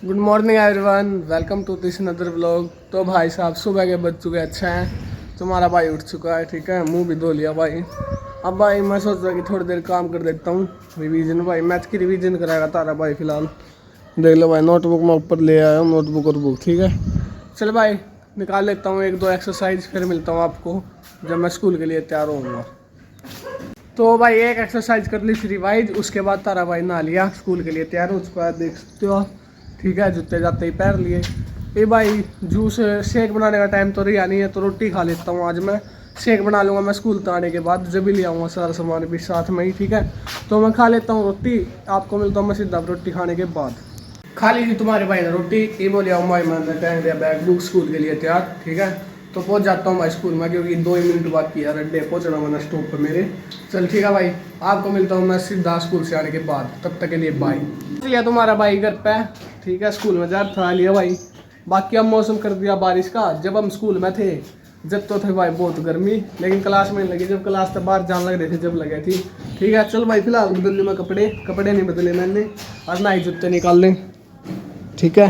Good morning everyone, welcome to this another vlog. तो भाई साहब सुबह के बज चुके अच्छे हैं। तुम्हारा भाई उठ चुका है, ठीक है, मुंह भी धो लिया भाई। अब भाई मैं सोच रहा कि थोड़ी देर काम कर देता हूँ, रिवीजन। भाई मैथ की रिवीजन कराएगा तारा भाई फिलहाल। देख लो भाई, नोटबुक मैं ऊपर ले आया हूँ, नोटबुक और बुक, ठीक है। चल भाई निकाल लेता हूँ एक दो एक्सरसाइज, फिर मिलता हूँ आपको जब मैं स्कूल के लिए तैयार होऊंगा। तो भाई एक एक्सरसाइज कर ली रिवाइज, उसके बाद तारा भाई नहा लिया, स्कूल के लिए तैयार हो चुका है, देख सकते हो, ठीक है। जूते जाते ही पैर लिए। ये भाई जूस शेक बनाने का टाइम तो रिया नहीं है, तो रोटी खा लेता हूँ आज मैं। शेक बना लूँगा मैं स्कूल आने के बाद, जब भी ले आऊँगा सारा सामान भी साथ में ही, ठीक है। तो मैं खा लेता हूँ रोटी, आपको मिलता हूँ मैं सीधा रोटी खाने के बाद। खा लीजिए तुम्हारे भाई ने रोटी, ये बोले आओ भाई मैंने टाइम दिया बैग बुक स्कूल के लिए तैयार, ठीक है। तो पहुंच जाता हूँ भाई स्कूल में, क्योंकि 2 ही मिनट बाकी है अड्डे पहुँचना मैंने स्टॉप पर मेरे। चल ठीक है भाई, आपको मिलता हूँ मैं सीधा स्कूल से आने के बाद, तब तक के लिए बाय। लिया तुम्हारा भाई घर पे, ठीक है, स्कूल में जा था लिया भाई। बाकी अब मौसम कर दिया बारिश का। जब हम स्कूल में थे जब तो थे भाई बहुत गर्मी, लेकिन क्लास में नहीं लगी, जब क्लास तक बाहर जान लग रहे थे जब लगे थी, ठीक है। चल भाई फिलहाल बदल लूँ मैं कपड़े नहीं बदले मैंने, और ना ही जूते निकाल लें, ठीक है।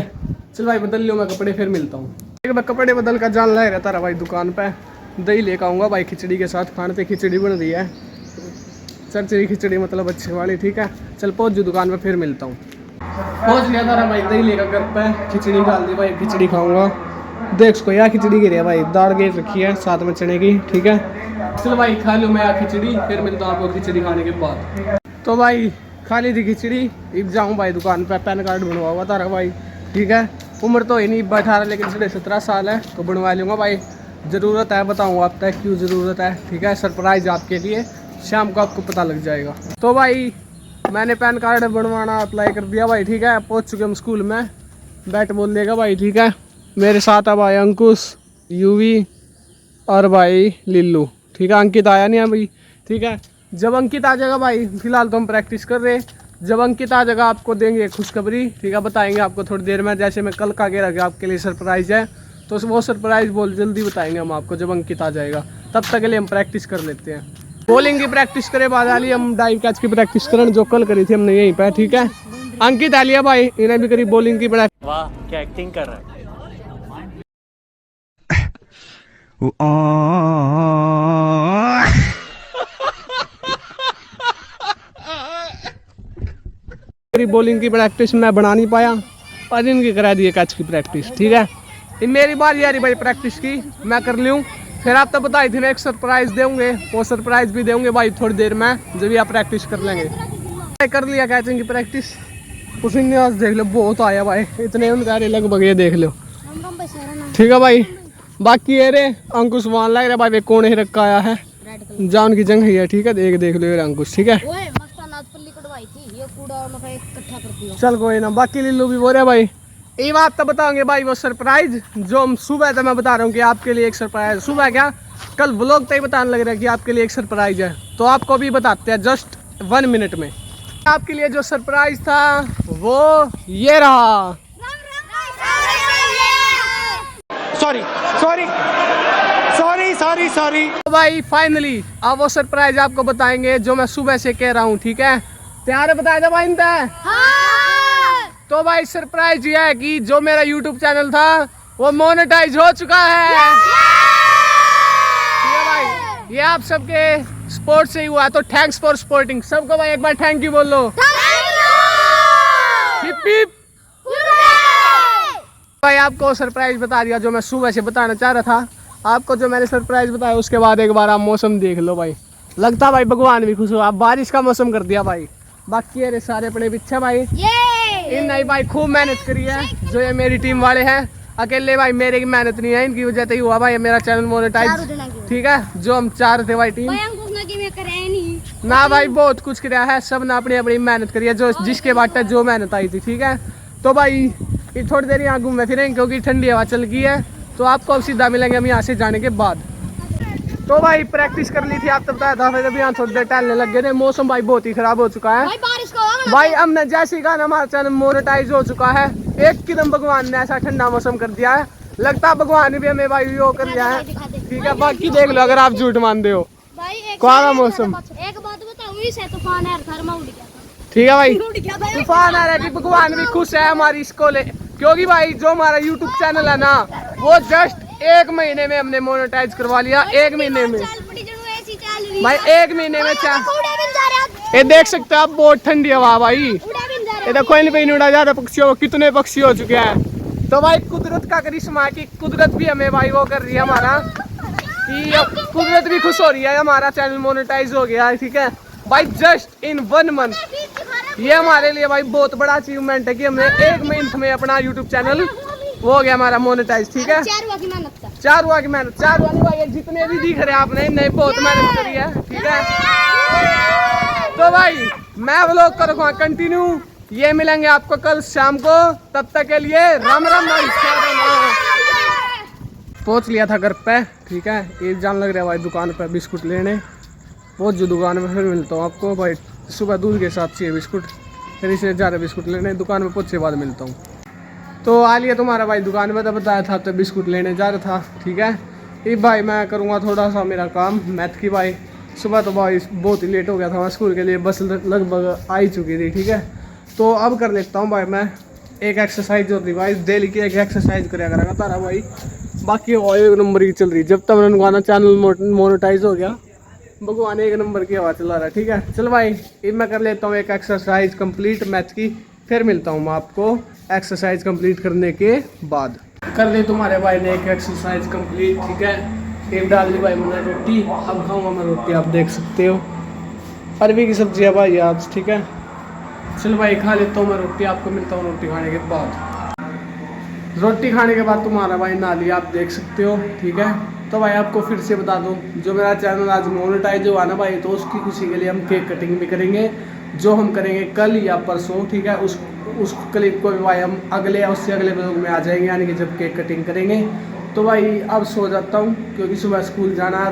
चल भाई बदल लूँ मैं कपड़े, फिर मिलता हूँ। मैं कपड़े बदल का जान लग रहता रहा भाई दुकान पे, दही लेकर आऊँगा भाई खिचड़ी के साथ, खाने पे खिचड़ी बन रही है, चरचरी खिचड़ी मतलब अच्छे वाली, ठीक है। चल पहुँच जो दुकान पे, फिर मिलता हूँ। पहुँच गया तारा भाई, दही लेकर घर पे, खिचड़ी डाल दी भाई, खिचड़ी खाऊंगा। देख उसको यार खिचड़ी गिरी है भाई, दाल गेट रखी है साथ में चने की, ठीक है। चलो भाई खा लूँ मैं खिचड़ी, फिर मिलता हूँ आपको खिचड़ी खाने के बाद। तो भाई खा ली थी खिचड़ी, अब जाऊँ भाई दुकान पे, पैन कार्ड बनवा हुआ तारा भाई, ठीक है। उम्र तो है नहीं 18, लेकिन 17.5 साल है, तो बनवा लूँगा भाई। ज़रूरत है, बताऊँगा आप तक क्यों ज़रूरत है, ठीक है। सरप्राइज़ आपके लिए, शाम को आपको पता लग जाएगा। तो भाई मैंने पैन कार्ड बनवाना अप्लाई कर दिया भाई, ठीक है। पहुंच चुके हम स्कूल में, बैठ बोल देगा भाई, ठीक है। मेरे साथ है भाई अंकुश, यूवी और भाई लिल्लू, ठीक है। अंकित आया नहीं है भाई, ठीक है। जब अंकित आ जाएगा भाई, फिलहाल तो हम प्रैक्टिस कर रहे हैं, जब अंकित आ जाएगा आपको देंगे खुशखबरी, ठीक है, बताएंगे आपको थोड़ी देर में। जैसे मैं कल का कह रहा आपके लिए सरप्राइज़ है, तो वो सरप्राइज़ बहुत जल्दी बताएंगे हम आपको जब अंकित आ जाएगा। तब तक के लिए हम प्रैक्टिस कर लेते हैं। बॉलिंग की प्रैक्टिस करे बाद आली हम डाइव कैच की प्रैक्टिस करें, जो कल करी थी हमने यहीं पे, ठीक है। अंकित आलिया भाई इन्हें भी करी बॉलिंग की प्रैक्टिस। वाह क्या एक्टिंग कर रहा है। बॉलिंग की प्रैक्टिस मैं बना नहीं पाया, और इनकी करा दी कैच की प्रैक्टिस, ठीक है। ये मेरी बारी आ रही भाई प्रैक्टिस की, मैं कर लूँ, फिर आप तो बताई थी ना एक सरप्राइज देंगे, वो सरप्राइज भी देंगे भाई थोड़ी देर में, जब भी आप प्रैक्टिस कर लेंगे। कर लिया कैचिंग की प्रैक्टिस, उसने आज देख लो बहुत आया भाई, इतने उनका लगभग ये देख लो, ठीक है भाई। बाकी ये रे अंकुश वहां लग रहा भाई, कौन ही रखा आया है, जान की जंग है, ठीक है। देख लो ये अंकुश, ठीक है। चल कोई ना, बाकी लिल्लू भी बोल रहे भाई। ये बात तो बताओगे भाई, वो सरप्राइज जो हम सुबह तो मैं बता रहा हूँ कि आपके लिए एक सरप्राइज, सुबह क्या कल व्लॉग तो ही बताने लग रहा है कि आपके लिए एक सरप्राइज है, तो आपको भी बताते हैं जस्ट 1 मिनट में। आपके लिए जो सरप्राइज था वो ये रहा। सॉरी तो भाई फाइनली अब वो सरप्राइज आपको बताएंगे जो मैं सुबह से कह रहा हूँ, ठीक है। तैयार बताया था भाई इनका? तो भाई सरप्राइज ये है कि जो मेरा YouTube चैनल था वो मोनेटाइज हो चुका है, ठीक है भाई। ये आप सबके सपोर्ट से ही हुआ, तो थैंक्स फॉर सपोर्टिंग। सबको भाई एक बार थैंक यू बोल लो। Hip hip. भाई आपको सरप्राइज बता दिया जो मैं सुबह से बताना चाह रहा था आपको, जो मैंने सरप्राइज बताया उसके बाद एक बार आप मौसम देख लो भाई, लगता भाई भगवान भी खुश हो, आप बारिश का मौसम कर दिया भाई। बाकी ये सारे अपने पीछे भाई, इन नहीं भाई खूब मेहनत करी है जो ये मेरी टीम वाले हैं, अकेले भाई मेरे की मेहनत नहीं है, इनकी वजह से ही हुआ भाई मेरा चैनल मोनेटाइज, ठीक है। जो हम चाह रहे थे भाई टीम ना भाई बहुत कुछ किया है, सब ने अपनी अपनी मेहनत करी है, जो जिसके बाटे जो मेहनत आई थी, ठीक है। तो भाई ये थोड़ी देर यहाँ घूमे फिरेंगे क्योंकि ठंडी हवा चल गई है, तो आपको अब सीधा मिलेंगे हम यहाँ से जाने के बाद। तो भाई प्रैक्टिस कर ली थी, आप तो बताया था, फिर अभी यहाँ थोड़ी देर टहलने लग गए थे। मौसम भाई बहुत ही खराब हो चुका है भाई, हमने जैसे ही कहा ना हमारा चैनल मोनेटाइज हो चुका है, एकदम भगवान ने ऐसा ठंडा मौसम कर दिया है, लगता है भगवान ने भी हमें भाई वो कर दिया है, ठीक है। बाकी देख लो अगर आप झूठ मानते हो, कौन मौसम एक बात बताऊं, इसे तूफान है, घर में उड़ गया, ठीक है भाई, तूफान आ रहा है कि भगवान भी खुश है हमारी इसको ले, क्योंकि भाई जो हमारा यूट्यूब चैनल है ना वो जस्ट 1 महीने में हमने मोनेटाइज करवा लिया। 1 महीने में भाई, 1 महीने में ये देख सकते हो आप, बहुत ठंडी हवा भाई। ये देखो इन पे उड़ा जा रहा पक्षियों, कितने पक्षी हो चुके हैं। तो भाई कुदरत का करिश्मा है कि कुदरत भी हमें भाई वो कर रही है हमारा, कि कुदरत भी खुश हो रही है, हमारा चैनल मोनेटाइज हो गया है। ठीक है भाई, जस्ट इन 1 मंथ। ये हमारे लिए भाई बहुत बड़ा अचीवमेंट है कि हमने 1 मंथ में अपना यूट्यूब चैनल वो हो गया हमारा मोनेटाइज। ठीक है, 4 हुआ की मेहनत, 4 वाली भाई जितने भी दिख रहे हैं आपने नहीं बहुत मेहनत करी है। ठीक है, तो भाई मैं व्लॉग को रखूँगा कंटिन्यू। ये मिलेंगे आपको कल शाम को, तब तक के लिए राम राम भाई। पहुंच लिया था घर पे। ठीक है, एक जान लग रहा है भाई दुकान पे बिस्कुट लेने। पहुंच जो दुकान में, फिर मिलता हूँ आपको भाई। सुबह दूध के साथ चाहिए बिस्कुट, फिर इसे जा रहे बिस्कुट लेने। दुकान में पहुंचने के बाद मिलता हूँ। तो आ लिया तुम्हारा भाई दुकान में, तो बताया था तो बिस्कुट लेने जा रहा था। ठीक है, ये भाई मैं करूँगा थोड़ा सा मेरा काम मैथ की भाई। सुबह तो भाई बहुत ही लेट हो गया था स्कूल के लिए, बस लगभग आ ही चुकी थी। ठीक है, तो अब कर लेता हूँ भाई मैं एक एक्सरसाइज होती है भाई, डेली की एक एक्सरसाइज करेगा तारा भाई। बाकी और 1 नंबर की चल रही, जब तक मैंने गाना चैनल मोनेटाइज हो गया भगवान 1 नंबर की हवा चला रहा है। ठीक है, चल भाई अब मैं कर लेता हूँ एक एक्सरसाइज कंप्लीट मैथ की, फिर मिलता हूँ मैं आपको एक्सरसाइज कंप्लीट करने के बाद। कर ले तुम्हारे भाई ने एक एक्सरसाइज कंप्लीट। ठीक है, एक डाल दी भाई मैंने रोटी, अब खाऊंगा मैं रोटी, आप देख सकते हो अरबी की सब्जी है भाई आज। ठीक है, चलो भाई खा लेता हूँ मैं रोटी, आपको मिलता हूँ रोटी खाने के बाद। रोटी खाने के बाद तुम्हारा भाई ना लिया, आप देख सकते हो। ठीक है, तो भाई आपको फिर से बता दूं, जो मेरा चैनल आज मोनेटाइज हुआ ना भाई, तो उसकी खुशी के लिए हम केक कटिंग भी करेंगे, जो हम करेंगे कल या परसों। ठीक है, उस क्लिप को भी भाई हम अगले या उससे अगले ब्लॉग में आ जाएंगे, यानी कि जब केक कटिंग करेंगे। तो भाई अब सो जाता हूँ क्योंकि सुबह स्कूल जाना,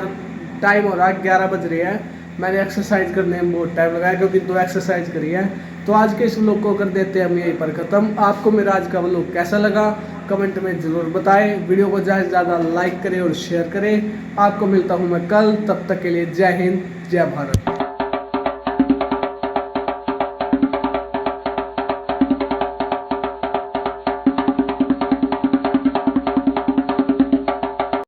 टाइम हो रहा है 11 बज रहे हैं। मैंने एक्सरसाइज करने में बहुत टाइम लगाया क्योंकि 2 एक्सरसाइज करी है। तो आज के इस व्लॉग को कर देते हैं हम यहीं पर ख़त्म। आपको मेरा आज का व्लॉग कैसा लगा कमेंट में ज़रूर बताएं। वीडियो को ज़्यादा से ज़्यादा लाइक करें और शेयर करें। आपको मिलता हूँ मैं कल, तब तक के लिए जय हिंद जय भारत।